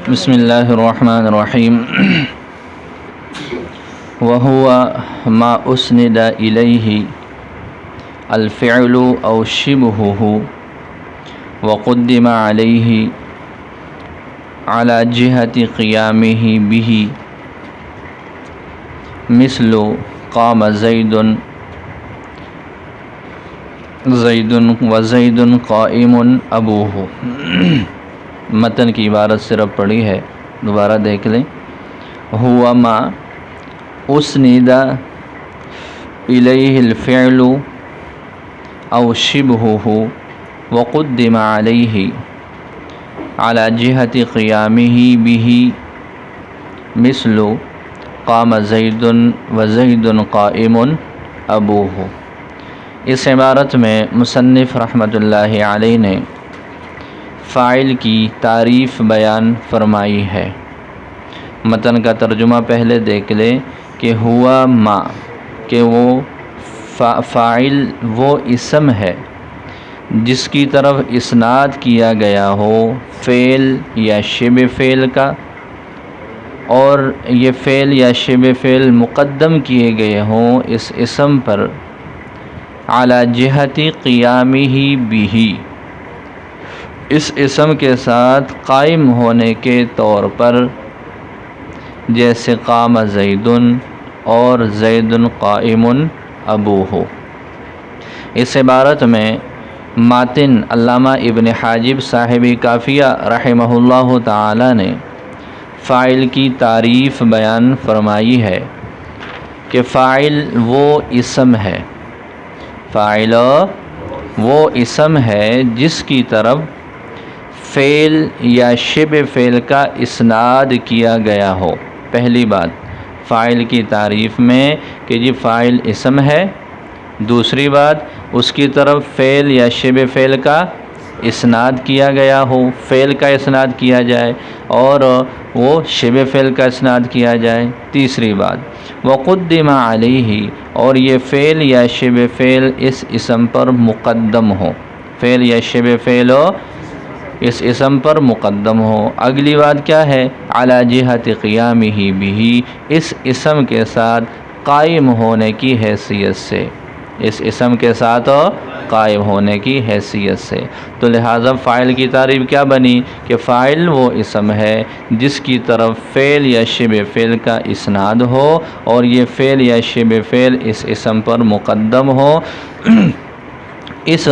بسم اللہ الرحمن الرحیم وهو ما اسند الیہ الفعل او شبہہ وقدم علیہ على جہت قیامہ بہ مثل قام زید وزید قائم ابوہ۔ متن کی عبارت صرف پڑھی ہے، دوبارہ دیکھ لیں۔ ہوا ما اسند الیہ الفعل او شبہہ وقدم علیہ على جہت قیامہ بہ مثل قام زید وزید قائم ابوہ۔ اس عبارت میں مصنف رحمۃ اللہ علیہ نے فاعل کی تعریف بیان فرمائی ہے۔ متن کا ترجمہ پہلے دیکھ لیں کہ ہوا ما، کہ وہ فاعل وہ اسم ہے جس کی طرف اسناد کیا گیا ہو فعل یا شبہ فعل کا، اور یہ فعل یا شبہ فعل مقدم کیے گئے ہوں اس اسم پر اعلیٰ جہت قیامہ بہ، اس اسم کے ساتھ قائم ہونے کے طور پر، جیسے قام زید اور زید قائم ابوہ۔ اس عبارت میں ماتن علامہ ابن حاجب صاحب کافیہ رحمہ اللہ تعالی نے فاعل کی تعریف بیان فرمائی ہے کہ فاعل وہ اسم ہے، فاعل وہ اسم ہے جس کی طرف فعل یا شبہ فعل کا اسناد کیا گیا ہو۔ پہلی بات فاعل کی تعریف میں کہ جی فاعل اسم ہے، دوسری بات اس کی طرف فعل یا شبہ فعل کا اسناد کیا گیا ہو، فعل کا اسناد کیا جائے اور وہ شبہ فعل کا اسناد کیا جائے۔ تیسری بات وقدم علیہ، اور یہ فعل یا شبہ فعل اس اسم پر مقدم ہو، فعل یا شبہ فعل اس اسم پر مقدم ہو۔ اگلی بات کیا ہے؟ علی جہت قیامہ بہ، اس اسم کے ساتھ قائم ہونے کی حیثیت سے، اس اسم کے ساتھ قائم ہونے کی حیثیت سے۔ تو لہٰذا فاعل کی تعریف کیا بنی کہ فاعل وہ اسم ہے جس کی طرف فعل یا شبہ فعل کا اسناد ہو، اور یہ فعل یا شبہ فعل اس اسم پر مقدم ہو اس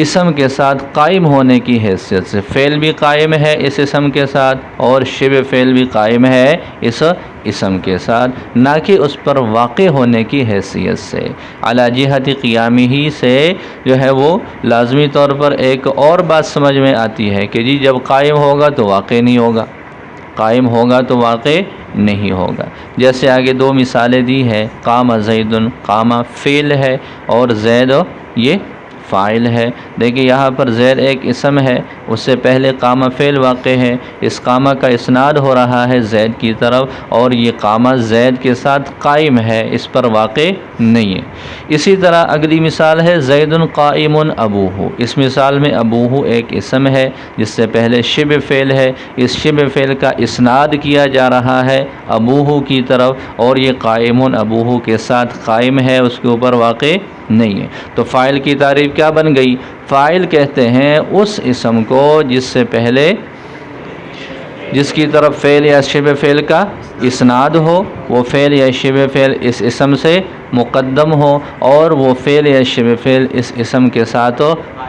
اسم کے ساتھ قائم ہونے کی حیثیت سے۔ فعل بھی قائم ہے اس اسم کے ساتھ اور شبہ فعل بھی قائم ہے اس اسم کے ساتھ، نہ کہ اس پر واقع ہونے کی حیثیت سے۔ علی جہت قیامہ ہی سے جو ہے وہ لازمی طور پر ایک اور بات سمجھ میں آتی ہے کہ جی جب قائم ہوگا تو واقع نہیں ہوگا، قائم ہوگا تو واقع نہیں ہوگا۔ جیسے آگے دو مثالیں دی ہے، قام زید، قام فعل ہے اور زید یہ فاعل ہے۔ دیکھیں یہاں پر زید ایک اسم ہے، اس سے پہلے قامہ فعل واقع ہے، اس قامہ کا اسناد ہو رہا ہے زید کی طرف، اور یہ قامہ زید کے ساتھ قائم ہے، اس پر واقع نہیں ہے۔ اسی طرح اگلی مثال ہے زید قائم ابوہ۔ اس مثال میں ابوہ ایک اسم ہے جس سے پہلے شبہ فعل ہے، اس شبہ فعل کا اسناد کیا جا رہا ہے ابوہ کی طرف، اور یہ قائم ابوہ کے ساتھ قائم ہے، اس کے اوپر واقع نہیں ہے۔ تو فاعل کی تعریف کیا بن گئی؟ فاعل کہتے ہیں اس اسم کو جس سے پہلے جس کی طرف فعل یا شبہ فعل کا اسناد ہو، وہ فعل یا شبہ فعل اس اسم سے مقدم ہو، اور وہ فعل یا شبہ فعل اس اسم کے ساتھ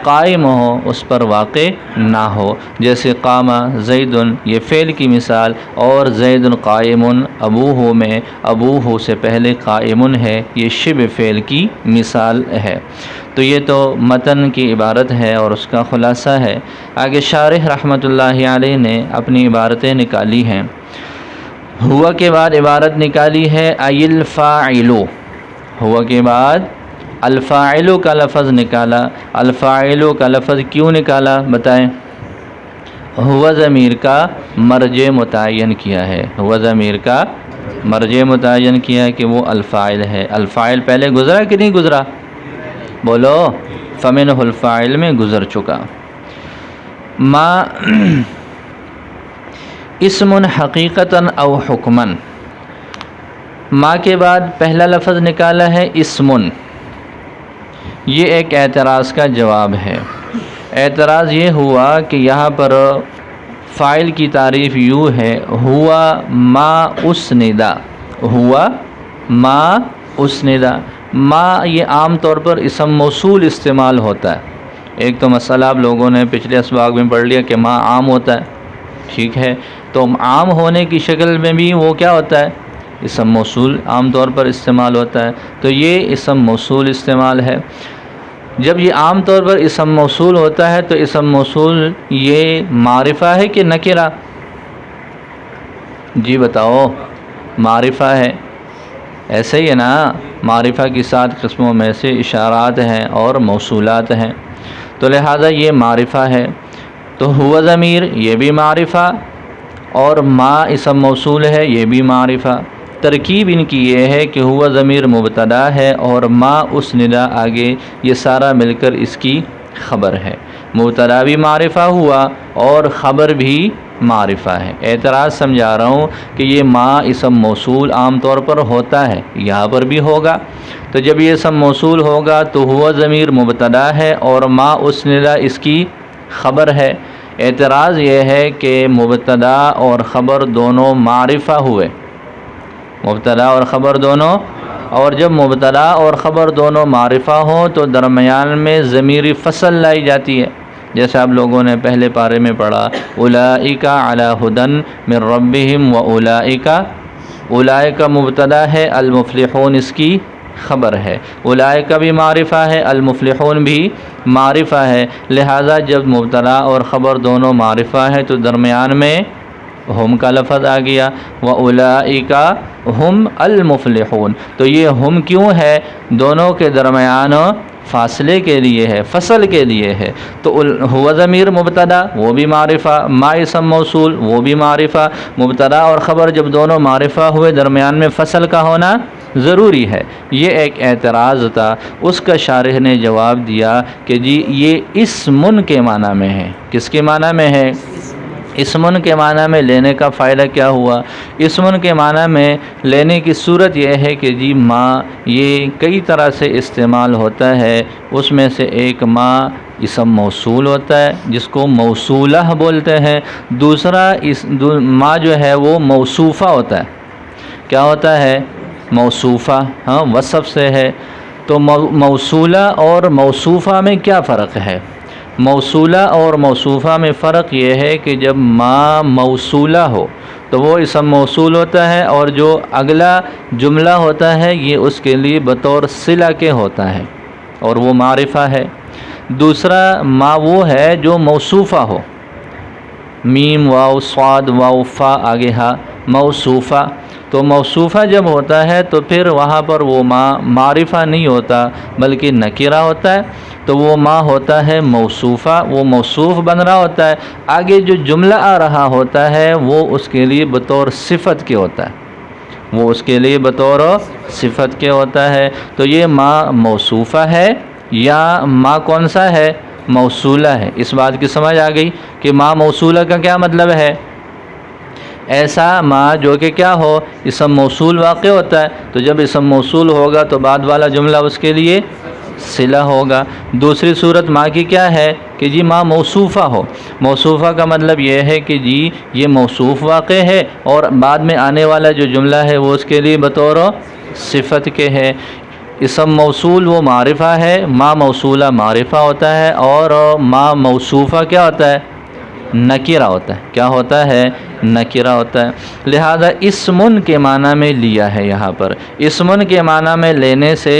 قائم ہو، اس پر واقع نہ ہو۔ جیسے قام زید یہ فعل کی مثال، اور زید قائم ابوہ میں ابوہ سے پہلے قائم ہے، یہ شبہ فعل کی مثال ہے۔ تو یہ تو متن کی عبارت ہے اور اس کا خلاصہ ہے۔ آگے شارح رحمۃ اللہ علیہ نے اپنی عبارتیں نکالی ہیں۔ ہوا کے بعد عبارت نکالی ہے ای الفاعل، ہوا کے بعد الفاعل کا لفظ نکالا۔ الفاعل کا لفظ کیوں نکالا بتائیں؟ ہوا ضمیر کا مرجع متعین کیا ہے، ہوا ضمیر کا مرجع متعین کیا کہ وہ الفاعل ہے۔ الفاعل پہلے گزرا کہ نہیں گزرا؟ بولو، فمنہ الفاعل میں گزر چکا۔ ما اسم حقیقتاً او حکماً، ما کے بعد پہلا لفظ نکالا ہے اسمن، یہ ایک اعتراض کا جواب ہے۔ اعتراض یہ ہوا کہ یہاں پر فاعل کی تعریف یوں ہے، ہوا ما اسندا، ہوا ما اسندا۔ ما یہ عام طور پر اسم موصول استعمال ہوتا ہے۔ ایک تو مسئلہ آپ لوگوں نے پچھلے اسباق میں پڑھ لیا کہ ما عام ہوتا ہے، ٹھیک ہے، تو عام ہونے کی شکل میں بھی وہ کیا ہوتا ہے، اسم موصول عام طور پر استعمال ہوتا ہے، تو یہ اسم موصول استعمال ہے۔ جب یہ عام طور پر اسم موصول ہوتا ہے تو اسم موصول یہ معرفہ ہے کہ نکرہ؟ جی بتاؤ، معرفہ ہے، ایسے ہی ہے نا؟ معرفہ کی 7 قسموں میں سے اشارات ہیں اور موصولات ہیں، تو لہذا یہ معرفہ ہے۔ تو ہوا ضمیر یہ بھی معرفہ، اور ما اسم موصول ہے یہ بھی معرفہ۔ ترکیب ان کی یہ ہے کہ ہوا ضمیر مبتدا ہے اور ما اسندا آگے، یہ سارا مل کر اس کی خبر ہے۔ مبتدا بھی معرفہ ہوا اور خبر بھی معرفہ ہے۔ اعتراض سمجھا رہا ہوں کہ یہ ما اسم موصول عام طور پر ہوتا ہے، یہاں پر بھی ہوگا، تو جب یہ اسم موصول ہوگا تو ہوا ضمیر مبتدا ہے اور ما اسندا اس کی خبر ہے۔ اعتراض یہ ہے کہ مبتدا اور خبر دونوں معرفہ ہوئے، مبتدا اور خبر دونوں، اور جب مبتدا اور خبر دونوں معرفہ ہوں تو درمیان میں ضمیر فصل لائی جاتی ہے، جیسے آپ لوگوں نے پہلے پارے میں پڑھا، اولئک علی ھدی من ربہم واولئک، اولئک مبتدا ہے، المفلحون اس کی خبر ہے، اولئک بھی معرفہ ہے، المفلحون بھی معرفہ ہے، لہذا جب مبتدا اور خبر دونوں معرفہ ہے تو درمیان میں ہم کا لفظ آ گیا، وَأُولَئِكَ ہم المفلحون، تو یہ ہم کیوں ہے؟ دونوں کے درمیان فاصلے کے لیے ہے، فصل کے لیے ہے۔ تو ہوا ضمیر مبتدا وہ بھی معرفہ، ما اسم موصول وہ بھی معرفہ، مبتدا اور خبر جب دونوں معرفہ ہوئے درمیان میں فصل کا ہونا ضروری ہے۔ یہ ایک اعتراض تھا، اس کا شارح نے جواب دیا کہ جی یہ اسمن کے معنی میں ہے۔ کس کے معنی میں ہے؟ اسمن کے معنی میں لینے کا فائدہ کیا ہوا؟ اسمن کے معنی میں لینے کی صورت یہ ہے کہ جی ما یہ کئی طرح سے استعمال ہوتا ہے، اس میں سے ایک ما اسم موصول ہوتا ہے جس کو موصولہ بولتے ہیں، دوسرا ما جو ہے وہ موصوفہ ہوتا ہے۔ کیا ہوتا ہے؟ موصوفہ، ہاں وصف سے ہے۔ تو موصولہ اور موصوفہ میں کیا فرق ہے؟ موصولہ اور موصوفہ میں فرق یہ ہے کہ جب ما موصولہ ہو تو وہ اسم موصول ہوتا ہے، اور جو اگلا جملہ ہوتا ہے یہ اس کے لیے بطور صلہ کے ہوتا ہے اور وہ معرفہ ہے۔ دوسرا ما وہ ہے جو موصوفہ ہو، میم واو صاد واو فا آگے ہا، موصوفہ۔ تو موصوفہ جب ہوتا ہے تو پھر وہاں پر وہ ما معرفہ نہیں ہوتا بلکہ نکرہ ہوتا ہے، تو وہ ما ہوتا ہے موصوفہ، وہ موصوف بن رہا ہوتا ہے، آگے جو جملہ آ رہا ہوتا ہے وہ اس کے لیے بطور صفت کے ہوتا ہے، وہ اس کے لیے بطور صفت کے ہوتا ہے۔ تو یہ ما موصوفہ ہے یا ما کون سا ہے؟ موصولہ ہے۔ اس بات کی سمجھ آ گئی کہ ما موصولہ کا کیا مطلب ہے؟ ایسا ما جو کہ کیا ہو، اسم موصول واقع ہوتا ہے، تو جب اسم موصول ہوگا تو بعد والا جملہ اس کے لیے صلہ ہوگا۔ دوسری صورت ما کی کیا ہے کہ جی ما موصوفہ ہو، موصوفہ کا مطلب یہ ہے کہ جی یہ موصوف واقع ہے اور بعد میں آنے والا جو جملہ ہے وہ اس کے لیے بطور صفت کے ہے۔ اسم موصول وہ معرفہ ہے، ما موصولہ معرفہ ہوتا ہے، اور ما موصوفہ کیا ہوتا ہے؟ نکرہ ہوتا ہے۔ کیا ہوتا ہے؟ نکرہ ہوتا ہے۔ لہذا اسمن کے معنی میں لیا ہے یہاں پر۔ اسمن کے معنی میں لینے سے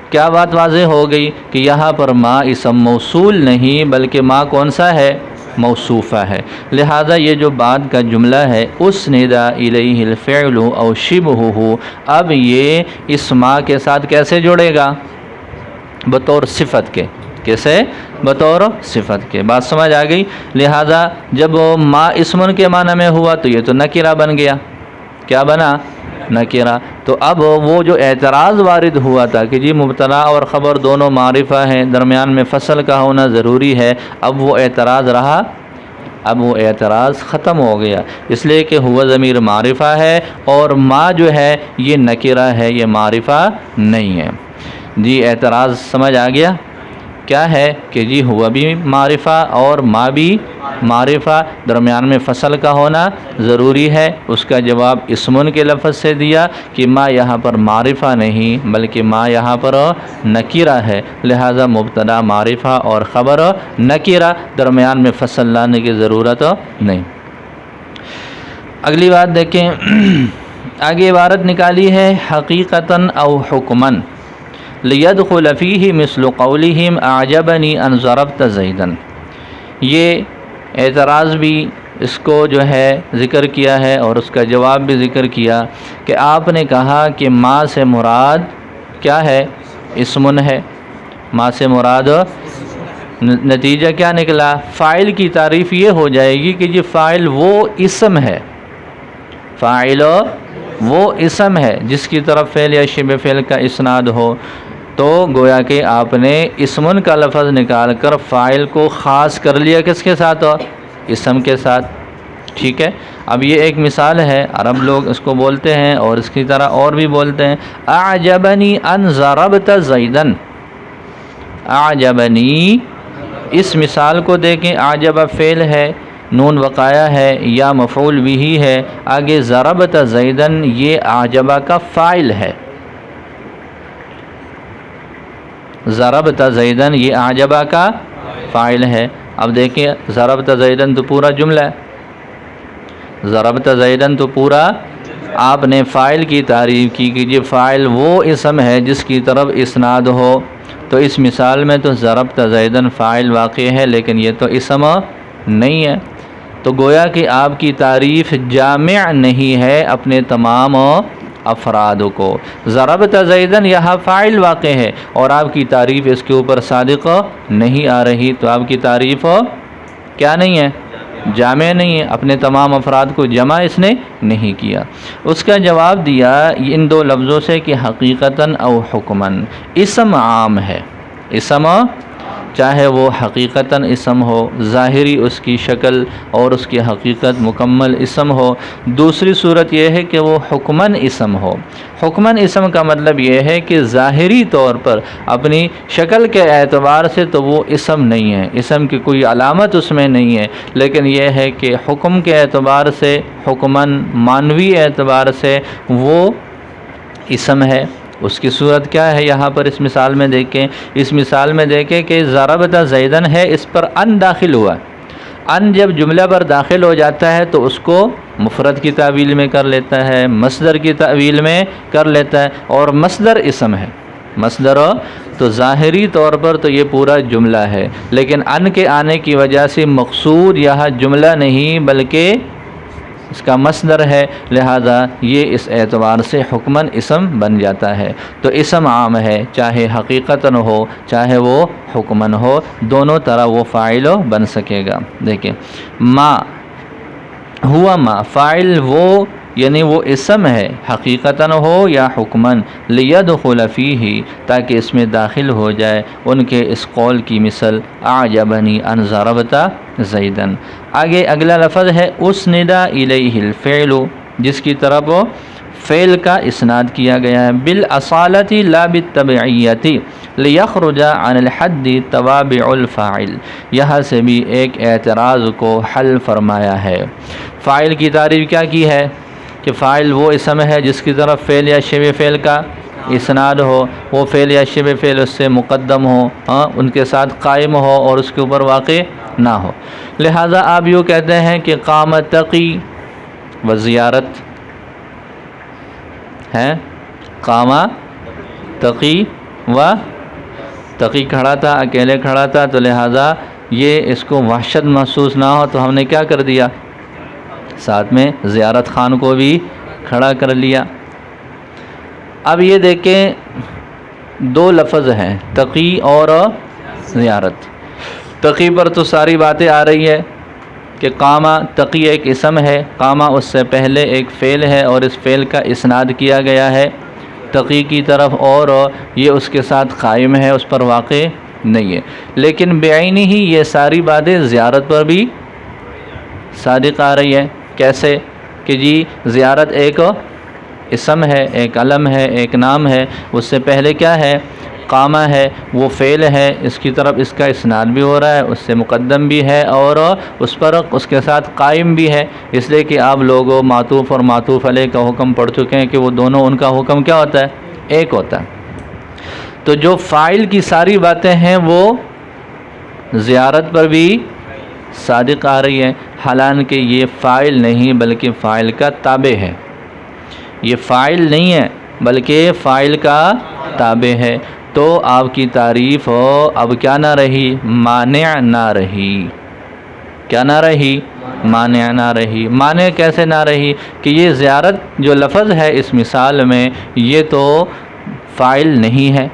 کیا بات واضح ہو گئی کہ یہاں پر ما اسم موصول نہیں بلکہ ما کون سا ہے؟ موصوفہ ہے۔ لہذا یہ جو بعد کا جملہ ہے اسند الیہ الفعل او شبہہ، اب یہ اس ما کے ساتھ کیسے جڑے گا؟ بطور صفت کے۔ کیسے؟ بطور صفت کے۔ بات سمجھ آ گئی؟ لہذا جب ما اسمن کے معنی میں ہوا تو یہ تو نکرہ بن گیا۔ کیا بنا؟ نکرہ۔ تو اب وہ جو اعتراض وارد ہوا تھا کہ جی مبتدا اور خبر دونوں معرفہ ہیں، درمیان میں فصل کا ہونا ضروری ہے، اب وہ اعتراض رہا اب وہ اعتراض ختم ہو گیا، اس لیے کہ ہوا ضمیر معرفہ ہے اور ما جو ہے یہ نکرہ ہے، یہ معرفہ نہیں ہے۔ جی اعتراض سمجھ آ گیا؟ کیا ہے کہ جی ہوا بھی معرفہ اور ما بھی معرفہ، درمیان میں فصل کا ہونا ضروری ہے۔ اس کا جواب اسمن کے لفظ سے دیا کہ ما یہاں پر معرفہ نہیں بلکہ ما یہاں پر نکرہ ہے، لہذا مبتدا معرفہ اور خبر نکرہ، درمیان میں فصل لانے کی ضرورت نہیں۔ اگلی بات دیکھیں، آگے عبارت نکالی ہے حقیقتاً او حکماً لیدخل فیہ مثل قولہم اعجبنی ان ضربت زیداً۔ یہ اعتراض بھی اس کو جو ہے ذکر کیا ہے اور اس کا جواب بھی ذکر کیا کہ آپ نے کہا کہ ما سے مراد کیا ہے؟ اسمن ہے۔ ما سے مراد نتیجہ کیا نکلا؟ فاعل کی تعریف یہ ہو جائے گی کہ یہ فاعل وہ اسم ہے، فاعل وہ اسم ہے جس کی طرف فعل یا شبہ فعل کا اسناد ہو، تو گویا کہ آپ نے اسمن کا لفظ نکال کر فاعل کو خاص کر لیا، کس کے ساتھ؟ اسم کے ساتھ۔ ٹھیک ہے، اب یہ ایک مثال ہے، عرب لوگ اس کو بولتے ہیں اور اس کی طرح اور بھی بولتے ہیں، اعجبنی ان ضربت زیدن۔ اعجبنی، اس مثال کو دیکھیں، اعجب فعل ہے، نون وقایا ہے، یا مفعول بھی ہے، آگے ضربت زیدن یہ اعجبہ کا فاعل ہے، ضربت زیدن یہ اعجبہ کا فاعل ہے۔ اب دیکھیں ضربت زیدن تو پورا جملہ ہے، ضربت زیدن تو پورا آپ نے فاعل کی تعریف کی کہ یہ فاعل وہ اسم ہے جس کی طرف اسناد ہو، تو اس مثال میں تو ضربت زیدن فاعل واقع ہے لیکن یہ تو اسم نہیں ہے، تو گویا کہ آپ کی تعریف جامع نہیں ہے اپنے تمام افراد کو۔ ضربت زیدن یہاں فاعل واقع ہے اور آپ کی تعریف اس کے اوپر صادق نہیں آ رہی، تو آپ کی تعریف کیا نہیں ہے؟ جامع نہیں ہے، اپنے تمام افراد کو جمع اس نے نہیں کیا۔ اس کا جواب دیا ان دو لفظوں سے کہ حقیقتاً او حکماً، اسم عام ہے، اسم چاہے وہ حقیقتاً اسم ہو، ظاہری اس کی شکل اور اس کی حقیقت مکمل اسم ہو، دوسری صورت یہ ہے کہ وہ حکماً اسم ہو۔ حکماً اسم کا مطلب یہ ہے کہ ظاہری طور پر اپنی شکل کے اعتبار سے تو وہ اسم نہیں ہے، اسم کی کوئی علامت اس میں نہیں ہے، لیکن یہ ہے کہ حکم کے اعتبار سے، حکماً معنوی اعتبار سے وہ اسم ہے۔ اس کی صورت کیا ہے یہاں پر اس مثال میں دیکھیں، اس مثال میں دیکھیں کہ ضربت زیدن ہے، اس پر ان داخل ہوا، ان جب جملہ پر داخل ہو جاتا ہے تو اس کو مفرد کی تعویل میں کر لیتا ہے، مصدر کی تعویل میں کر لیتا ہے، اور مصدر اسم ہے، مصدر تو ظاہری طور پر تو یہ پورا جملہ ہے، لیکن ان کے آنے کی وجہ سے مقصود یہاں جملہ نہیں بلکہ اس کا مصدر ہے، لہذا یہ اس اعتبار سے حکماً اسم بن جاتا ہے۔ تو اسم عام ہے، چاہے حقیقتاً ہو چاہے وہ حکماً ہو، دونوں طرح وہ فاعل بن سکے گا۔ دیکھیں ما ہوا، ما فاعل وہ یعنی وہ اسم ہے، حقیقتاً ہو یا حکماً، لیدخل فیہ تاکہ اس میں داخل ہو جائے، ان کے اس قول کی مثل اعجبنی ان ضربت زیدن۔ آگے اگلا لفظ ہے اسند الیہ الفعل، جس کی طرف فعل کا اسناد کیا گیا ہے، بالاصالۃ لا بالتبعیۃ لیخرج عن الحد توابع الفاعل۔ یہاں سے بھی ایک اعتراض کو حل فرمایا ہے۔ فاعل کی تعریف کیا کی ہے کہ فاعل وہ اسم ہے جس کی طرف فعل یا شبہ فعل کا اسناد ہو، وہ فعل یا شبہ فعل اس سے مقدم ہو، ان کے ساتھ قائم ہو اور اس کے اوپر واقع نہ ہو، لہذا آپ یوں کہتے ہیں کہ قام تقی و زیارت ہے، قام تقی و تقی کھڑا تھا، اکیلے کھڑا تھا، تو لہذا یہ اس کو وحشت محسوس نہ ہو تو ہم نے کیا کر دیا، ساتھ میں زیارت خان کو بھی کھڑا کر لیا۔ اب یہ دیکھیں دو لفظ ہیں، تقی اور زیارت۔ تقی پر تو ساری باتیں آ رہی ہے کہ قامہ تقی ایک اسم ہے، قامہ اس سے پہلے ایک فعل ہے اور اس فعل کا اسناد کیا گیا ہے تقی کی طرف، اور یہ اس کے ساتھ قائم ہے، اس پر واقع نہیں ہے، لیکن بعینہ ہی یہ ساری باتیں زیارت پر بھی صادق آ رہی ہے۔ کیسے کہ جی زیارت ایک اسم ہے، ایک علم ہے، ایک نام ہے، اس سے پہلے کیا ہے؟ قامہ ہے، وہ فعل ہے، اس کی طرف اس کا اسناد بھی ہو رہا ہے، اس سے مقدم بھی ہے اور اس پر اس کے ساتھ قائم بھی ہے، اس لیے کہ آپ لوگوں معطوف اور معطوف علیہ کا حکم پڑھ چکے ہیں کہ وہ دونوں ان کا حکم کیا ہوتا ہے؟ ایک ہوتا ہے۔ تو جو فاعل کی ساری باتیں ہیں وہ زیارت پر بھی صادق آ رہی ہے، حالانکہ یہ فاعل نہیں بلکہ فاعل کا تابع ہے، یہ فاعل نہیں ہے بلکہ فاعل کا تابع ہے، تو آپ کی تعریف اب کیا نہ رہی؟ مانع نہ رہی۔ کیا نہ رہی؟ مانع نہ رہی۔ مانع کیسے نہ رہی؟ کہ یہ زیارت جو لفظ ہے اس مثال میں یہ تو فاعل نہیں ہے،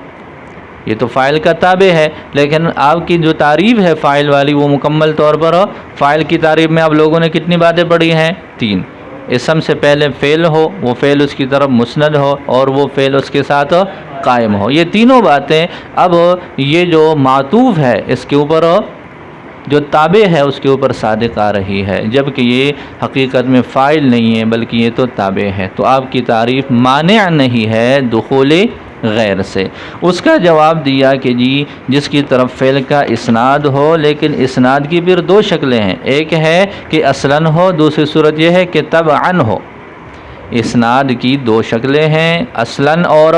یہ تو فاعل کا تابع ہے، لیکن آپ کی جو تعریف ہے فاعل والی وہ مکمل طور پر فاعل کی تعریف میں آپ لوگوں نے کتنی باتیں پڑھی ہیں؟ 3۔ اسم سے پہلے فعل ہو، وہ فعل اس کی طرف مسند ہو اور وہ فعل اس کے ساتھ قائم ہو، یہ تینوں باتیں۔ اب یہ جو معطوف ہے اس کے اوپر جو تابع ہے اس کے اوپر صادق آ رہی ہے، جبکہ یہ حقیقت میں فاعل نہیں ہے بلکہ یہ تو تابع ہے، تو آپ کی تعریف مانع نہیں ہے دخول غیر سے۔ اس کا جواب دیا کہ جی جس کی طرف فعل کا اسناد ہو، لیکن اسناد کی پھر 2 شکلیں ہیں، ایک ہے کہ اصلاً ہو، دوسری صورت یہ ہے کہ تبعاً ہو۔ اسناد کی 2 شکلیں ہیں، اصلاً اور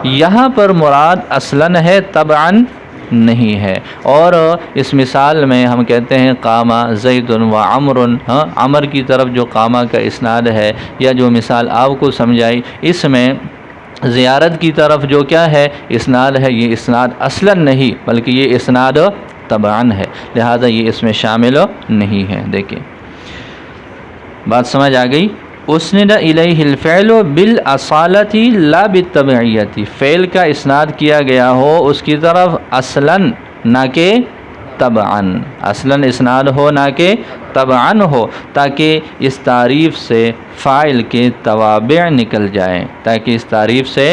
یہاں پر مراد اصلاً ہے، تبعاً نہیں ہے۔ اور اس مثال میں ہم کہتے ہیں قامہ زید و عمر، عمر کی طرف جو قامہ کا اسناد ہے یا جو مثال آپ کو سمجھائی، اس میں زیارت کی طرف جو کیا ہے اسناد ہے، یہ اسناد اصلاً نہیں بلکہ یہ اسناد تبعاً ہے، لہذا یہ اس میں شامل نہیں ہے۔ دیکھیں بات سمجھ آ گئی؟ اسند الیہ الفعل بالاصالۃ لا بالتبعیۃ، فعل کا اسناد کیا گیا ہو اس کی طرف اصلاً نہ کہ تبعاً، اصلاً اسناد ہو نہ کہ تبعاً ہو، تاکہ اس تعریف سے فاعل کے توابع نکل جائیں، تاکہ اس تعریف سے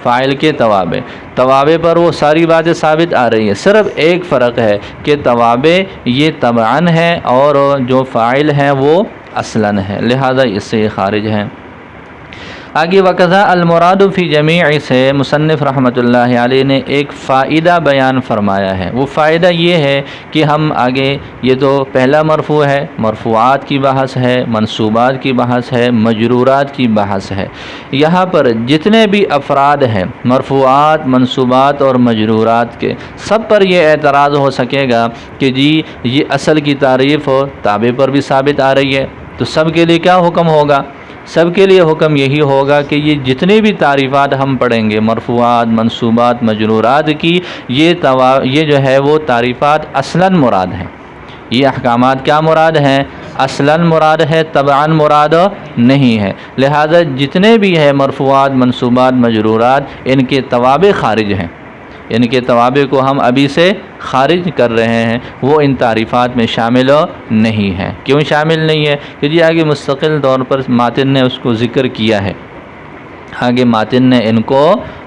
فاعل کے توابع پر وہ ساری باتیں ثابت آ رہی ہیں، صرف ایک فرق ہے کہ توابع یہ تبعاً ہے اور جو فاعل ہے وہ اصلاً ہے، لہذا اس سے یہ خارج ہیں۔ آگے وقضا المراد فی جمیع سے مصنف رحمۃ اللہ علیہ نے ایک فائدہ بیان فرمایا ہے، وہ فائدہ یہ ہے کہ ہم آگے یہ تو پہلا مرفوع ہے، مرفوعات کی بحث ہے، منصوبات کی بحث ہے، مجرورات کی بحث ہے، یہاں پر جتنے بھی افراد ہیں مرفوعات، منصوبات اور مجرورات کے، سب پر یہ اعتراض ہو سکے گا کہ جی یہ اصل کی تعریف تابع پر بھی ثابت آ رہی ہے، تو سب کے لیے کیا حکم ہوگا؟ سب کے لیے حکم یہی ہوگا کہ یہ جتنے بھی تعریفات ہم پڑھیں گے مرفوعات، منصوبات، مجرورات کی، یہ جو ہے وہ تعریفات اصلاً مراد ہیں، یہ احکامات کیا مراد ہیں؟ اصلاً مراد ہے، تبعاً مراد نہیں ہے، لہذا جتنے بھی ہیں مرفوعات، منصوبات، مجرورات، ان کے توابع خارج ہیں، ان کے توابع کو ہم ابھی سے خارج کر رہے ہیں، وہ ان تعریفات میں شامل نہیں ہے۔ کیوں شامل نہیں ہے؟ کہ جی آگے مستقل طور پر ماتن نے اس کو ذکر کیا ہے، آگے ماتن نے ان کو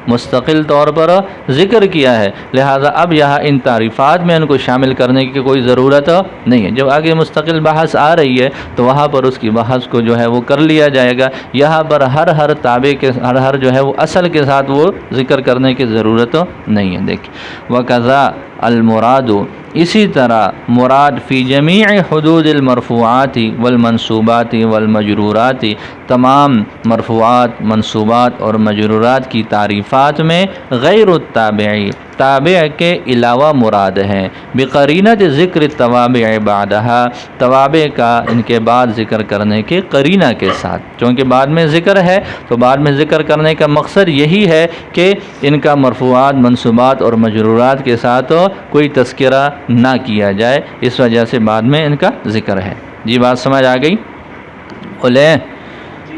مستقل طور پر ذکر کیا ہے، لہذا اب یہاں ان تعریفات میں ان کو شامل کرنے کی کوئی ضرورت نہیں ہے۔ جب آگے مستقل بحث آ رہی ہے تو وہاں پر اس کی بحث کو جو ہے وہ کر لیا جائے گا، یہاں پر ہر تابع کے ہر جو ہے وہ اصل کے ساتھ وہ ذکر کرنے کی ضرورت نہیں ہے۔ دیکھیں وقضا المراد، اسی طرح مراد فی جمیع حدود المرفوعات والمنصوبات والمجرورات، تمام مرفوعات، منصوبات اور مجرورات کی تعریفات میں غیر التابعی، تابع کے علاوہ مراد ہے، بقرینۃ ذکر التوابع بعدہا، توابع کا ان کے بعد ذکر کرنے کے قرینہ کے ساتھ، چونکہ بعد میں ذکر ہے تو بعد میں ذکر کرنے کا مقصد یہی ہے کہ ان کا مرفوعات، منصوبات اور مجرورات کے ساتھ کوئی تذکرہ نہ کیا جائے، اس وجہ سے بعد میں ان کا ذکر ہے۔ جی بات سمجھ آ گئی؟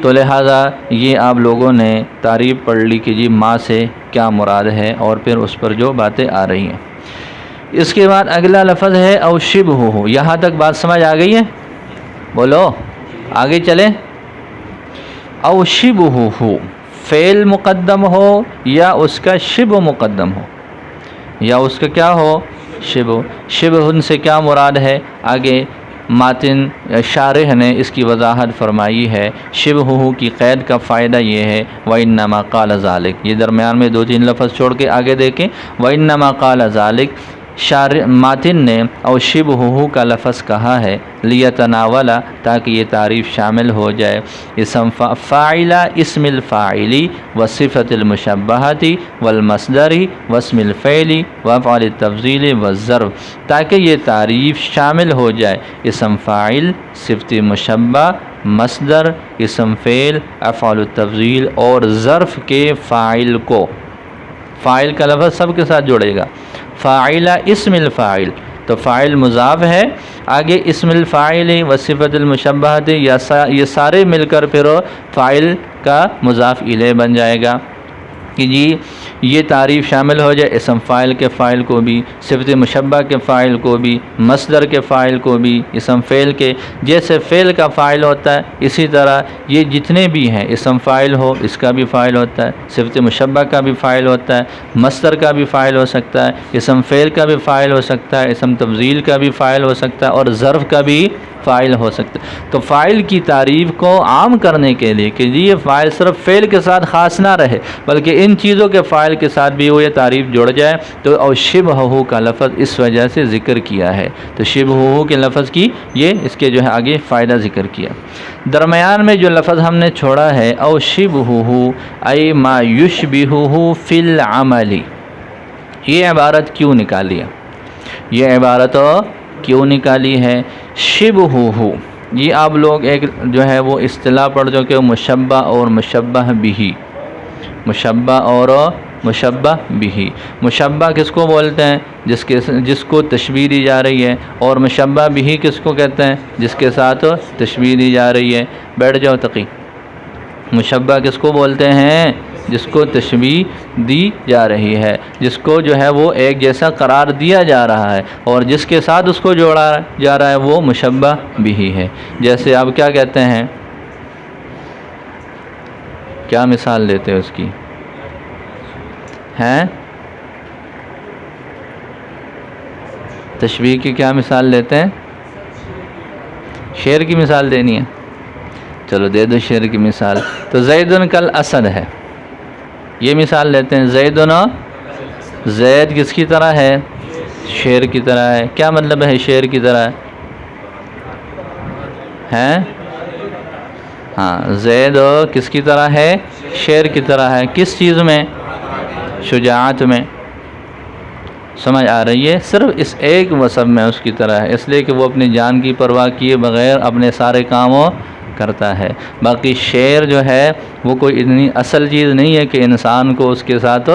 تو لہٰذا یہ آپ لوگوں نے تعریف پڑھ لی کہ جی ماں سے کیا مراد ہے اور پھر اس پر جو باتیں آ رہی ہیں۔ اس کے بعد اگلا لفظ ہے او شبہ، یہاں تک بات سمجھ آ گئی ہے؟ بولو آگے چلیں۔ او شبہ، فعل مقدم ہو یا اس کا شبہ مقدم ہو، یا اس کا کیا ہو؟ شبہ۔ شبہ سے کیا مراد ہے؟ آگے ماتن شارح نے اس کی وضاحت فرمائی ہے، شبہہ کی قید کا فائدہ یہ ہے وَإِنَّمَا قَالَ ذَلِكَ، یہ درمیان میں 2-3 لفظ چھوڑ کے آگے دیکھیں، وَإِنَّمَا قَالَ ذَلِكَ، ماتن نے اور شبہہ کا لفظ کہا ہے لیتناولا، تاکہ یہ تعریف شامل ہو جائے اسم فاعلہ، اسم الفاعلی وصفت المشبہتی والمصدری واسم الفعلی وافعال التفضیل والظرف، تاکہ یہ تعریف شامل ہو جائے اسم فاعل، صفت مشبہ، مصدر، اسم فعل، افعال التفضیل اور ظرف کے فاعل کو۔ فاعل کا لفظ سب کے ساتھ جوڑے گا، فاعلہ اسم الفاعل، تو فاعل مضاف ہے، آگے اسم الفاعل و صفت المشبہۃ، یہ سارے مل کر پھر فاعل کا مضاف الیہ بن جائے گا کہ جی یہ تعریف شامل ہو جائے اسم فاعل کے فاعل کو بھی، صفت مشبہ کے فاعل کو بھی، مصدر کے فاعل کو بھی، اسم فعل کے، جیسے فعل کا فاعل ہوتا ہے اسی طرح یہ جتنے بھی ہیں، اسم فاعل ہو اس کا بھی فاعل ہوتا ہے، صفت مشبہ کا بھی فاعل ہوتا ہے، مصدر کا بھی فاعل ہو سکتا ہے، اسم فعل کا بھی فاعل ہو سکتا ہے، اسم تفضیل کا بھی فاعل ہو سکتا ہے اور ظرف کا بھی فاعل ہو سکتا ہے۔ تو فاعل کی تعریف کو عام کرنے کے لیے کہ جی یہ فاعل صرف فعل کے ساتھ خاص نہ رہے بلکہ ان چیزوں کے فاعل کے ساتھ بھی وہ یہ تعریف جڑ جائے، تو اور شبہہ کا لفظ اس وجہ سے ذکر کیا ہے، تو شبہہ کے لفظ کی یہ اس کے جو ہے آگے فائدہ ذکر کیا۔ درمیان میں جو لفظ ہم نے چھوڑا ہے او شبہہ ای ما یشبہہ فی العمل، یہ عبارت کیوں نکالی ہے؟ یہ عبارت کیوں نکالی ہے؟ شبہہ، یہ آپ لوگ ایک جو ہے وہ اصطلاح پڑھ جو کہ مشبہ اور مشبہ بھی، مشبہ اور مشبہ بھی۔ مشبہ کس کو بولتے ہیں؟ جس کو تشبیہ دی جا رہی ہے، اور مشبہ بھی کس کو کہتے ہیں؟ جس کے ساتھ تشبیہ دی جا رہی ہے۔ بیٹھ جاؤ تقی۔ مشبہ کس کو بولتے ہیں؟ جس کو تشبیہ دی جا رہی ہے، جس کو جو ہے وہ ایک جیسا قرار دیا جا رہا ہے اور جس کے ساتھ اس کو جوڑا جا رہا ہے وہ مشبہ بھی ہے۔ جیسے آپ کیا کہتے ہیں، کیا مثال دیتے ہیں اس کی؟ ہیں تشبیہ کی کیا مثال لیتے ہیں؟ شعر کی مثال دینی ہے، چلو دے دو شعر کی مثال۔ تو زیدن کل اسد ہے، یہ مثال لیتے ہیں، زید کس کی طرح ہے؟ شیر کی طرح ہے۔ کیا مطلب ہے شیر کی طرح ہے؟ ہاں، زید کس کی طرح ہے؟ شیر کی طرح ہے۔ کس چیز میں؟ شجاعت میں۔ سمجھ آ رہی ہے؟ صرف اس ایک وصف میں اس کی طرح ہے، اس لیے کہ وہ اپنی جان کی پرواہ کیے بغیر اپنے سارے کاموں کرتا ہے۔ باقی شعر جو ہے وہ کوئی اتنی اصل چیز نہیں ہے کہ انسان کو اس کے ساتھ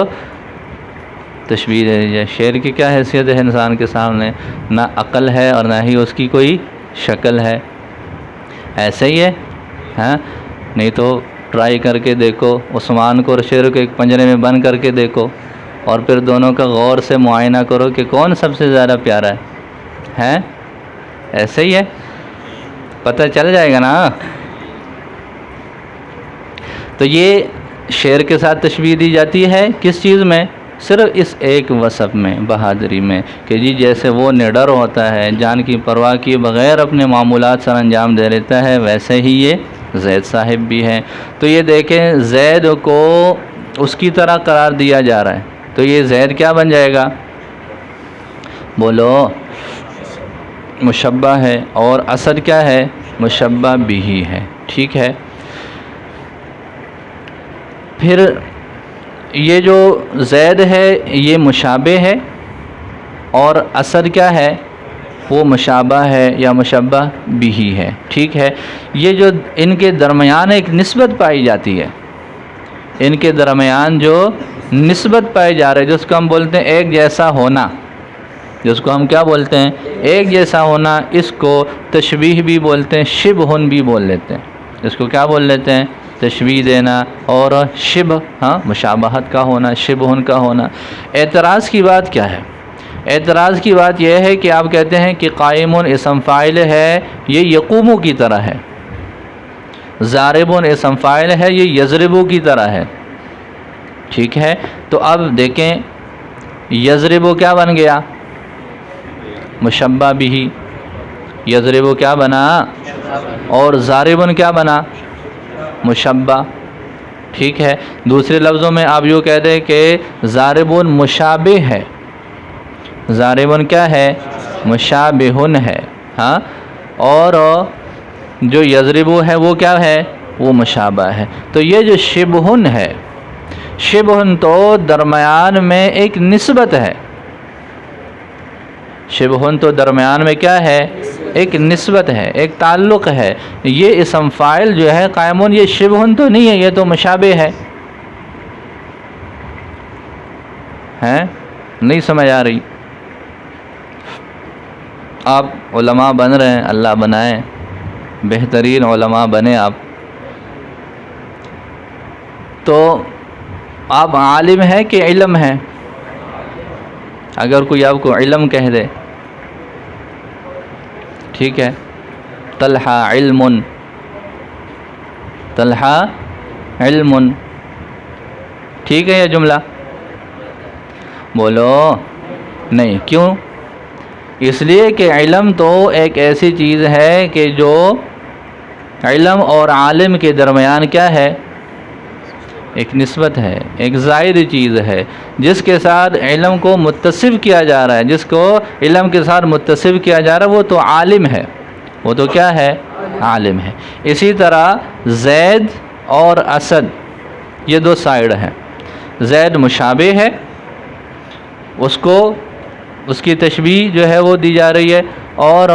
تشبیہ دے دی جائے۔ شعر کی کیا حیثیت ہے انسان کے سامنے؟ نہ عقل ہے اور نہ ہی اس کی کوئی شکل ہے، ایسے ہی ہے ہاں؟ نہیں تو ٹرائی کر کے دیکھو، عثمان کو اور شعر کو ایک پنجرے میں بند کر کے دیکھو اور پھر دونوں کا غور سے معائنہ کرو کہ کون سب سے زیادہ پیارا ہے، ایسے ہی ہے، پتہ چل جائے گا نا۔ تو یہ شعر کے ساتھ تشبیہ دی جاتی ہے کس چیز میں؟ صرف اس ایک وصف میں، بہادری میں، کہ جی جیسے وہ نڈر ہوتا ہے، جان کی پرواہ کیے بغیر اپنے معمولات سر انجام دے دیتا ہے، ویسے ہی یہ زید صاحب بھی ہیں۔ تو یہ دیکھیں زید کو اس کی طرح قرار دیا جا رہا ہے، تو یہ زید کیا بن جائے گا؟ بولو، مشبہ ہے، اور اسد کیا ہے؟ مشبہ بھی ہے، ٹھیک ہے۔ پھر یہ جو زید ہے یہ مشابہ ہے اور اسد کیا ہے؟ وہ مشابہ ہے یا مشبہ بھی ہے، ٹھیک ہے۔ یہ جو ان کے درمیان ایک نسبت پائی جاتی ہے، ان کے درمیان جو نسبت پائی جا رہی ہے جس کو ہم بولتے ہیں ایک جیسا ہونا، جس کو ہم کیا بولتے ہیں؟ ایک جیسا ہونا، اس کو تشبیہ بھی بولتے ہیں، شبہن بھی بول لیتے ہیں۔ اس کو کیا بول لیتے ہیں؟ تشبیہ دینا اور شبہ، ہاں مشابہت کا ہونا، شبہن کا ہونا۔ اعتراض کی بات کیا ہے؟ اعتراض کی بات یہ ہے کہ آپ کہتے ہیں کہ قائمون اسم فاعل ہے، یہ یقومو کی طرح ہے، ضاربون اسم فاعل ہے، یہ یضربو کی طرح ہے، ٹھیک ہے۔ تو اب دیکھیں یضربو کیا بن گیا؟ مشبہ بھی، یضرب کیا بنا؟ اور ضاربن کیا بنا؟ مشبہ. ٹھیک ہے. دوسرے لفظوں میں آپ یوں کہہ دیں کہ ضاربن مشابہ ہے. ضاربن کیا ہے؟ مشابہن ہے. ہاں. اور جو یضرب ہے وہ کیا ہے؟ وہ مشابہ ہے. تو یہ جو شبہن ہے، شبہن تو درمیان میں ایک نسبت ہے. شبہن تو درمیان میں کیا ہے؟ ایک نسبت ہے، ایک تعلق ہے. یہ اسم فاعل جو ہے قائمون، یہ شبہن تو نہیں ہے، یہ تو مشابہ ہے. نہیں سمجھ آ رہی؟ آپ علماء بن رہے ہیں، اللہ بنائے، بہترین علماء بنے آپ. تو آپ عالم ہیں کہ علم ہیں؟ اگر کوئی آپ کو علم کہہ دے، ٹھیک ہے، طلحہ علم، طلحہ علم، ٹھیک ہے یہ جملہ؟ بولو نہیں. کیوں؟ اس لیے کہ علم تو ایک ایسی چیز ہے کہ جو علم اور عالم کے درمیان کیا ہے؟ ایک نسبت ہے، ایک زائد چیز ہے جس کے ساتھ علم کو متصف کیا جا رہا ہے. جس کو علم کے ساتھ متصف کیا جا رہا ہے وہ تو عالم ہے، وہ تو کیا ہے؟ عالم ہے. اسی طرح زید اور اسد یہ دو سائیڈ ہیں. زید مشابہ ہے، اس کی تشبیہ جو ہے وہ دی جا رہی ہے، اور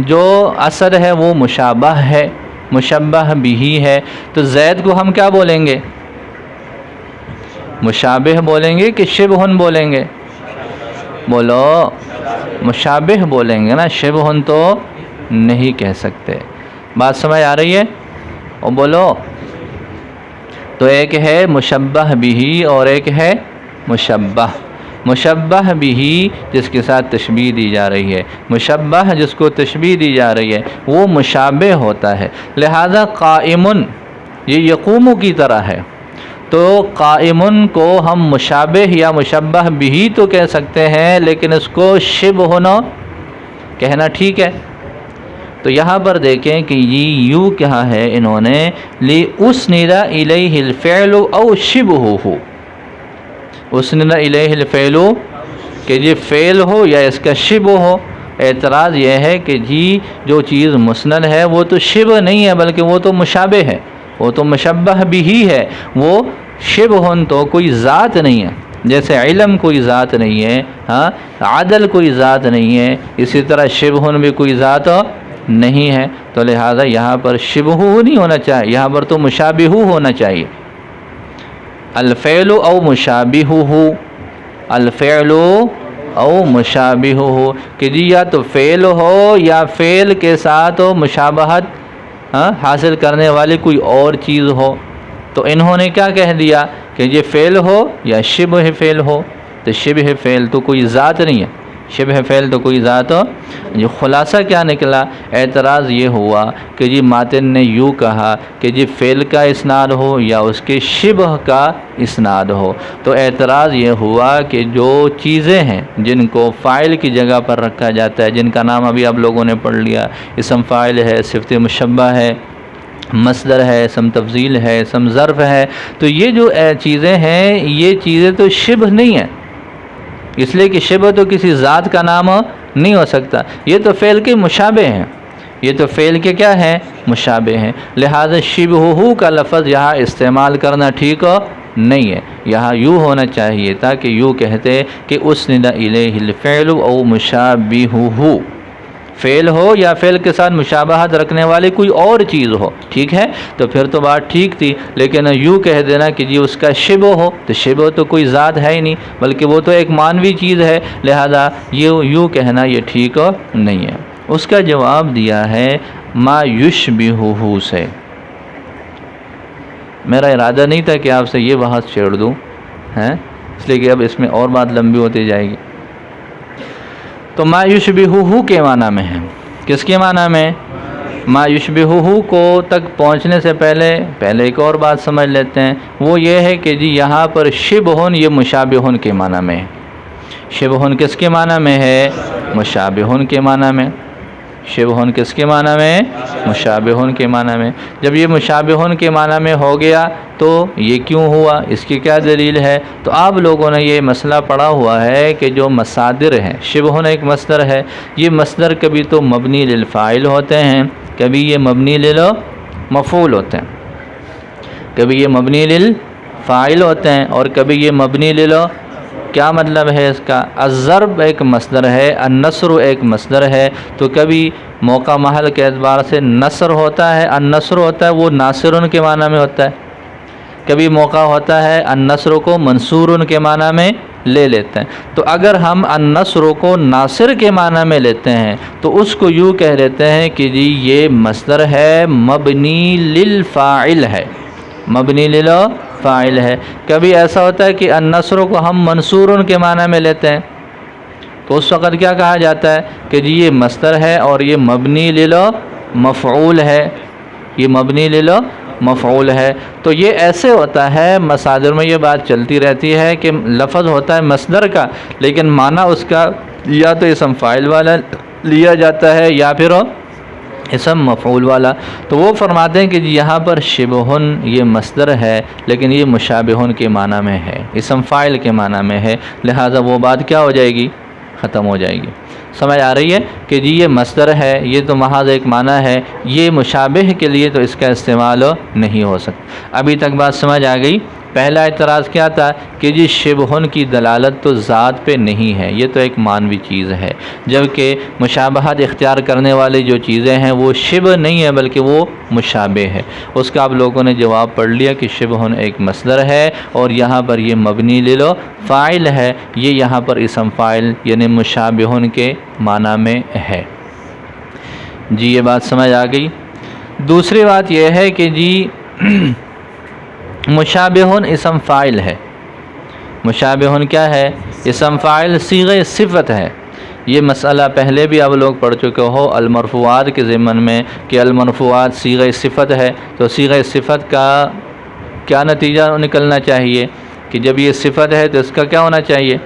جو اسد ہے وہ مشابہ ہے، مشبہ بھی ہے. تو زید کو ہم کیا بولیں گے؟ مشابہ بولیں گے کہ شبہن بولیں گے؟ بولو مشابہ بولیں گے نا، شبہن تو نہیں کہہ سکتے. بات سمجھ آ رہی ہے؟ اور بولو. تو ایک ہے مشبہ بھی اور ایک ہے مشبہ. مشبہ بھی جس کے ساتھ تشبیہ دی جا رہی ہے، مشبہ جس کو تشبیہ دی جا رہی ہے وہ مشابہ ہوتا ہے. لہذا قائمن یہ یقوم کی طرح ہے، تو قائمن کو ہم مشابہ یا مشبہ بھی تو کہہ سکتے ہیں، لیکن اس کو شبہ نہ کہنا ٹھیک ہے. تو یہاں پر دیکھیں کہ یہ یوں کہا ہے انہوں نے لِأُسْنِدَ إِلَيْهِ الْفِعْلُ أَوْ شِبْهُهُ. اسند الیہ الفعل کہ یہ فعل ہو یا اس کا شبہ ہو. اعتراض یہ ہے کہ جی جو چیز مسند ہے وہ تو شبہ نہیں ہے بلکہ وہ تو مشابہ ہے، وہ تو مشبہ بھی ہے. وہ شبہن تو کوئی ذات نہیں ہے، جیسے علم کوئی ذات نہیں ہے، ہاں عدل کوئی ذات نہیں ہے، اسی طرح شبہن بھی کوئی ذات نہیں ہے. تو لہذا یہاں پر شبہ نہیں ہونا چاہیے، یہاں پر تو مشابہ ہونا چاہیے. الفعل او مشابہہ، الفعل او مشابہہ کہ جی یا تو فعل ہو یا فعل کے ساتھ مشابہت حاصل کرنے والی کوئی اور چیز ہو. تو انہوں نے کیا کہہ دیا کہ یہ فعل ہو یا شبہ فعل ہو. تو شبہ فعل تو کوئی ذات نہیں ہے، شبہ فعل تو کوئی ذات ہو. یہ خلاصہ کیا نکلا؟ اعتراض یہ ہوا کہ جی ماتن نے یوں کہا کہ جی فعل کا اسناد ہو یا اس کے شبہ کا اسناد ہو. تو اعتراض یہ ہوا کہ جو چیزیں ہیں جن کو فاعل کی جگہ پر رکھا جاتا ہے، جن کا نام ابھی آپ لوگوں نے پڑھ لیا، اسم فاعل ہے، صفت مشبہ ہے، مصدر ہے، اسم تفضیل ہے، اسم ظرف ہے، تو یہ جو چیزیں ہیں یہ چیزیں تو شبہ نہیں ہیں، اس لیے کہ شبہ تو کسی ذات کا نام نہیں ہو سکتا. یہ تو فعل کے مشابہ ہیں، یہ تو فعل کے کیا ہیں؟ مشابہ ہیں. لہذا شبہہ کا لفظ یہاں استعمال کرنا ٹھیک نہیں ہے. یہاں یوں ہونا چاہیے تاکہ یوں کہتے کہ اسند الیہ الفعل او مشابہہ، فعل ہو یا فعل کے ساتھ مشابہت رکھنے والی کوئی اور چیز ہو. ٹھیک ہے، تو پھر تو بات ٹھیک تھی. لیکن یوں کہہ دینا کہ جی اس کا شبہ ہو، تو شبہ تو کوئی ذات ہے ہی نہیں بلکہ وہ تو ایک معنوی چیز ہے. لہذا یوں کہنا یہ ٹھیک نہیں ہے. اس کا جواب دیا ہے ما یشبہہ سے. میرا ارادہ نہیں تھا کہ آپ سے یہ بحث چھیڑ دوں، اس لیے کہ اب اس میں اور بات لمبی ہوتی جائے گی. تو ما یشبہہ کے معنی میں ہے. کس کے معنی میں؟ ما یشبہہ کو تک پہنچنے سے پہلے ایک اور بات سمجھ لیتے ہیں. وہ یہ ہے کہ جی یہاں پر شبہن یہ مشابہن کے معنی میں ہے. شبہن کس کے معنی میں ہے؟ مشابہن کے معنی میں. شبہن کس کے معنی میں؟ مشابہن کے معنی میں۔ جب یہ مشابہن کے معنی میں ہو گیا تو یہ کیوں ہوا، اس کی کیا دلیل ہے؟ تو آپ لوگوں نے یہ مسئلہ پڑھا ہوا ہے کہ جو مصادر ہیں، شبہن ایک مصدر ہے، یہ مصدر کبھی تو مبنی للفاعل ہوتے ہیں، کبھی یہ مبنی للمفعول ہوتے ہیں، کبھی یہ مبنی للفاعل ہوتے ہیں اور کبھی یہ مبنی کیا مطلب ہے اس کا؟ الضرب ایک مصدر ہے، النصر ایک مصدر ہے، تو کبھی موقع محل کے اعتبار سے نصر ہوتا ہے، النصر ہوتا ہے، وہ ناصرن کے معنی میں ہوتا ہے، کبھی موقع ہوتا ہے النصر کو منصورن کے معنی میں لے لیتے ہیں۔ تو اگر ہم النصر کو ناصر کے معنی میں لیتے ہیں تو اس کو یوں کہہ لیتے ہیں کہ جی یہ مصدر ہے، مبنی للفاعل ہے، مبنی للفاعل ہے۔ کبھی ایسا ہوتا ہے کہ النصر کو ہم منصورن کے معنی میں لیتے ہیں، تو اس وقت کیا کہا جاتا ہے کہ جی یہ مصدر ہے اور یہ مبنی للمفعول ہے، یہ مبنی للمفعول ہے۔ تو یہ ایسے ہوتا ہے، مصادر میں یہ بات چلتی رہتی ہے کہ لفظ ہوتا ہے مصدر کا، لیکن معنی اس کا یا تو اسم فاعل والا لیا جاتا ہے یا پھر اسم مفعول والا۔ تو وہ فرماتے ہیں کہ جی یہاں پر شبہن یہ مصدر ہے لیکن یہ مشابہن کے معنی میں ہے، اسم فاعل کے معنی میں ہے، لہٰذا وہ بات کیا ہو جائے گی؟ ختم ہو جائے گی۔ سمجھ آ رہی ہے کہ جی یہ مصدر ہے، یہ تو محض ایک معنی ہے، یہ مشابہ کے لیے تو اس کا استعمال نہیں ہو سکتا۔ ابھی تک بات سمجھ آ گئی؟ پہلا اعتراض کیا تھا کہ جی شبہن کی دلالت تو ذات پہ نہیں ہے، یہ تو ایک معنوی چیز ہے، جبکہ مشابہت اختیار کرنے والی جو چیزیں ہیں وہ شبہ نہیں ہے بلکہ وہ مشابہ ہے۔ اس کا آپ لوگوں نے جواب پڑھ لیا کہ شبہن ایک مصدر ہے اور یہاں پر یہ مبنی للفاعل ہے، یہ یہاں پر اسم فاعل یعنی مشابہن کے معنی میں ہے۔ جی یہ بات سمجھ آ گئی؟ دوسری بات یہ ہے کہ جی مشابہن اسم فاعل ہے، مشابہن کیا ہے؟ اسم فاعل صیغہ صفت ہے۔ یہ مسئلہ پہلے بھی آپ لوگ پڑھ چکے ہو المرفوعات کے ضمن میں کہ المرفوعات صیغہ صفت ہے، تو صیغہ صفت کا کیا نتیجہ نکلنا چاہیے کہ جب یہ صفت ہے تو اس کا کیا ہونا چاہیے؟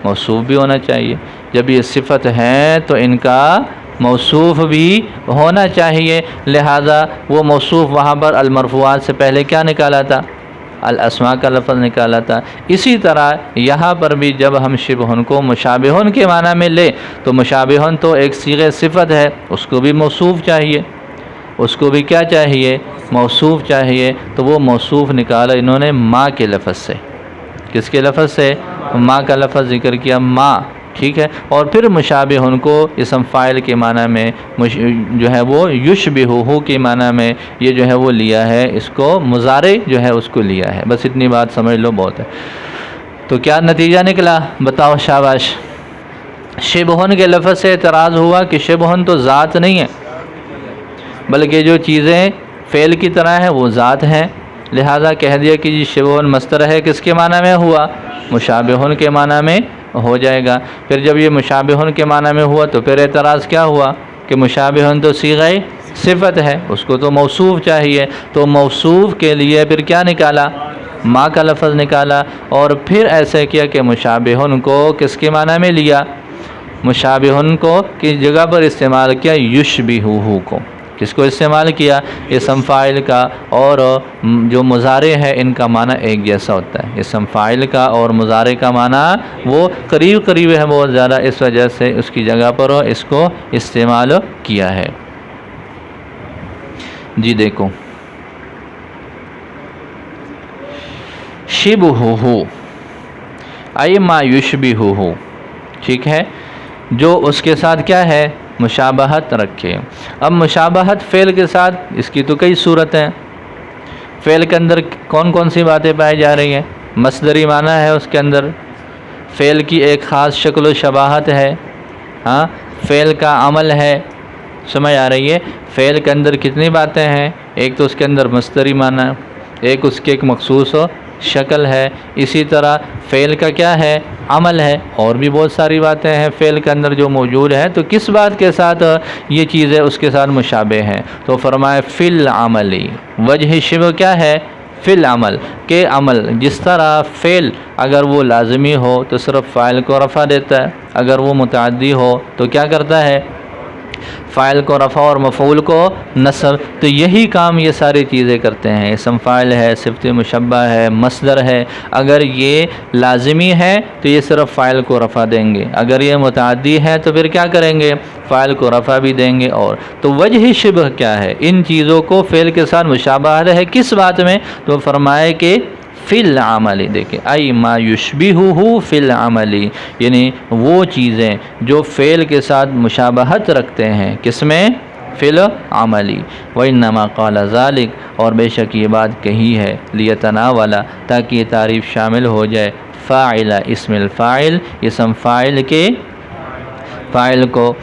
موصوف بھی ہونا چاہیے۔ جب یہ صفت ہے تو ان کا موصوف بھی ہونا چاہیے، لہذا وہ موصوف وہاں پر المرفوعات سے پہلے کیا نکالا تھا؟ الاسماء کا لفظ نکالا تھا۔ اسی طرح یہاں پر بھی جب ہم شبہن کو مشابہن کے معنی میں لے تو مشابہن تو ایک صیغہ صفت ہے، اس کو بھی موصوف چاہیے، اس کو بھی کیا چاہیے؟ موصوف چاہیے۔ تو وہ موصوف نکالا انہوں نے ما کے لفظ سے۔ کس کے لفظ سے؟ ما کا لفظ ذکر کیا، ما، ٹھیک ہے۔ اور پھر مشابہن کو اسم فاعل کے معنی میں جو ہے وہ یشبہہ کے معنی میں یہ جو ہے وہ لیا ہے، اس کو مضارع جو ہے اس کو لیا ہے۔ بس اتنی بات سمجھ لو، بہت ہے۔ تو کیا نتیجہ نکلا؟ بتاؤ، شاباش۔ شبہن کے لفظ سے اعتراض ہوا کہ شبہن تو ذات نہیں ہے بلکہ جو چیزیں فعل کی طرح ہیں وہ ذات ہیں، لہذا کہہ دیا کہ جی شبہن مصدر ہے، کس کے معنی میں ہوا؟ مشابہن کے معنی میں ہو جائے گا۔ پھر جب یہ مشابہن کے معنی میں ہوا تو پھر اعتراض کیا ہوا کہ مشابہن تو صیغہ صفت ہے، اس کو تو موصوف چاہیے، تو موصوف کے لیے پھر کیا نکالا؟ ما کا لفظ نکالا، اور پھر ایسے کیا کہ مشابہن کو کس کے معنی میں لیا؟ مشابہن کو کس جگہ پر استعمال کیا؟ یشبہہ کو۔ کس کو استعمال کیا؟ اسم فاعل کا، اور جو مضارع ہے ان کا معنی ایک جیسا ہوتا ہے، اسم فاعل کا اور مضارع کا معنی وہ قریب قریب ہے بہت زیادہ، اس وجہ سے اس کی جگہ پر اس کو استعمال کیا ہے۔ جی دیکھو، شبہہ ای ما یشبہہ، ٹھیک ہے، جو اس کے ساتھ کیا ہے؟ مشابہت رکھے۔ اب مشابہت فعل کے ساتھ اس کی تو کئی صورتیں، فعل کے اندر کون کون سی باتیں پائی جا رہی ہیں؟ مصدری معنی ہے اس کے اندر، فعل کی ایک خاص شکل و شباہت ہے، ہاں، فعل کا عمل ہے، سمجھ آ رہی ہے؟ فعل کے اندر کتنی باتیں ہیں؟ ایک تو اس کے اندر مصدری معنی، ایک اس کے ایک مخصوص شکل ہے، اسی طرح فعل کا کیا ہے؟ عمل ہے، اور بھی بہت ساری باتیں ہیں فعل کے اندر جو موجود ہے۔ تو کس بات کے ساتھ یہ چیزیں اس کے ساتھ مشابہ ہیں؟ تو فرمائے فی العملی، وجہ شبہ کیا ہے؟ فی العمل، کہ عمل جس طرح فعل اگر وہ لازمی ہو تو صرف فاعل کو رفع دیتا ہے، اگر وہ متعدی ہو تو کیا کرتا ہے؟ فاعل کو رفع اور مفعول کو نصب، تو یہی کام یہ ساری چیزیں کرتے ہیں۔ اسم فاعل ہے، صفت مشبہ ہے، مصدر ہے، اگر یہ لازمی ہے تو یہ صرف فاعل کو رفع دیں گے، اگر یہ متعدی ہے تو پھر کیا کریں گے؟ فاعل کو رفع بھی دیں گے۔ اور تو وجہ شبہ کیا ہے؟ ان چیزوں کو فعل کے ساتھ مشابہت ہے کس بات میں؟ تو فرمائے کہ فی العمل، دیکھیں ای ما یشبہہ فی العمل، یعنی وہ چیزیں جو فعل کے ساتھ مشابہت رکھتے ہیں، کس میں؟ فی العمل۔ وانما قال ذلک، اور بے شک یہ بات کہی ہے، لیتناول، تاکہ یہ تعریف شامل ہو جائے، فاعل اسم الفاعل، اسم فاعل کے فاعل کو،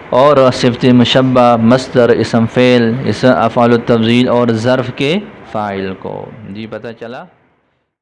اور صفت مشبہ، مصدر، اسم فعل، اسم افعال التفضیل اور ظرف کے فاعل کو۔ جی پتہ چلا؟